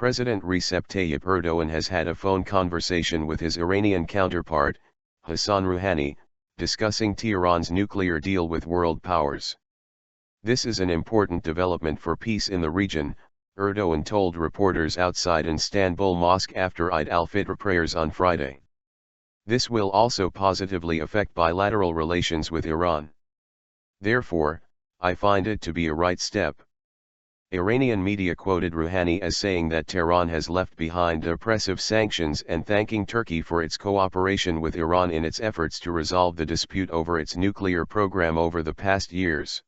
President Recep Tayyip Erdoğan has had a phone conversation with his Iranian counterpart, Hassan Rouhani, discussing Tehran's nuclear deal with world powers. This is an important development for peace in the region, Erdoğan told reporters outside Istanbul mosque after Eid al-Fitr prayers on Friday. This will also positively affect bilateral relations with Iran. Therefore, I find it to be a right step. Iranian media quoted Rouhani as saying that Tehran has left behind oppressive sanctions and thanking Turkey for its cooperation with Iran in its efforts to resolve the dispute over its nuclear program over the past years.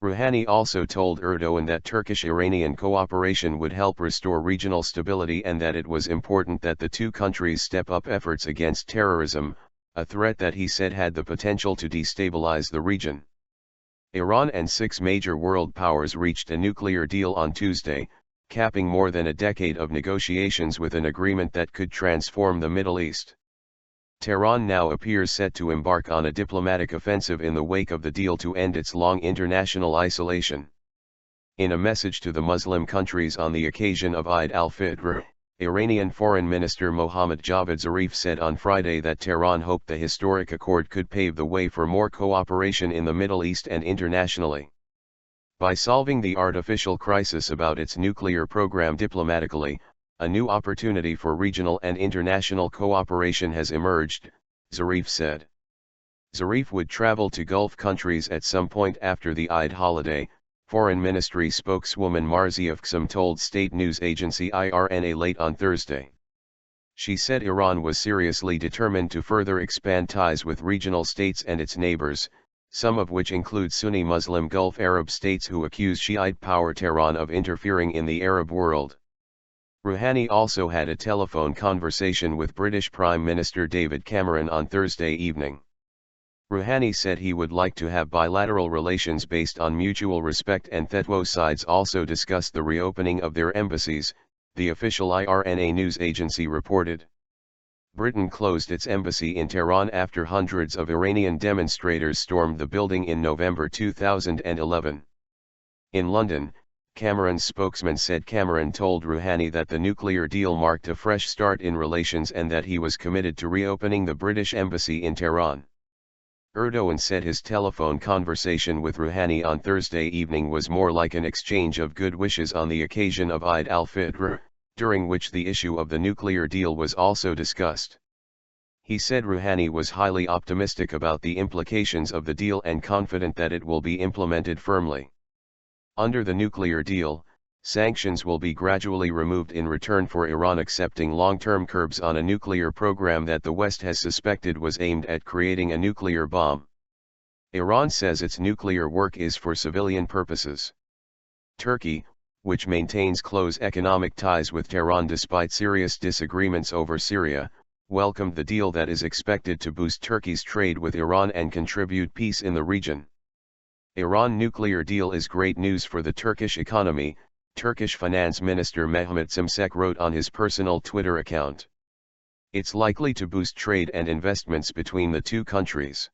Rouhani also told Erdoğan that Turkish-Iranian cooperation would help restore regional stability and that it was important that the two countries step up efforts against terrorism, a threat that he said had the potential to destabilize the region. Iran and 6 major world powers reached a nuclear deal on Tuesday, capping more than a decade of negotiations with an agreement that could transform the Middle East. Tehran now appears set to embark on a diplomatic offensive in the wake of the deal to end its long international isolation. In a message to the Muslim countries on the occasion of Eid al-Fitr, Iranian Foreign Minister Mohammad Javad Zarif said on Friday that Tehran hoped the historic accord could pave the way for more cooperation in the Middle East and internationally. By solving the artificial crisis about its nuclear program diplomatically, a new opportunity for regional and international cooperation has emerged, Zarif said. Zarif would travel to Gulf countries at some point after the Eid holiday, Foreign Ministry spokeswoman Marzia Fksam told state news agency IRNA late on Thursday. She said Iran was seriously determined to further expand ties with regional states and its neighbors, some of which include Sunni Muslim Gulf Arab states who accuse Shiite power Tehran of interfering in the Arab world. Rouhani also had a telephone conversation with British Prime Minister David Cameron on Thursday evening. Rouhani said he would like to have bilateral relations based on mutual respect and that both sides also discussed the reopening of their embassies, the official IRNA news agency reported. Britain closed its embassy in Tehran after hundreds of Iranian demonstrators stormed the building in November 2011. In London, Cameron's spokesman said Cameron told Rouhani that the nuclear deal marked a fresh start in relations and that he was committed to reopening the British embassy in Tehran. Erdoğan said his telephone conversation with Rouhani on Thursday evening was more like an exchange of good wishes on the occasion of Eid al-Fitr, during which the issue of the nuclear deal was also discussed. He said Rouhani was highly optimistic about the implications of the deal and confident that it will be implemented firmly. Under the nuclear deal, sanctions will be gradually removed in return for Iran accepting long-term curbs on a nuclear program that the West has suspected was aimed at creating a nuclear bomb. Iran says its nuclear work is for civilian purposes. Turkey, which maintains close economic ties with Tehran despite serious disagreements over Syria, welcomed the deal that is expected to boost Turkey's trade with Iran and contribute peace in the region. Iran nuclear deal is great news for the Turkish economy, Turkish Finance Minister Mehmet Şimşek wrote on his personal Twitter account. It's likely to boost trade and investments between the two countries.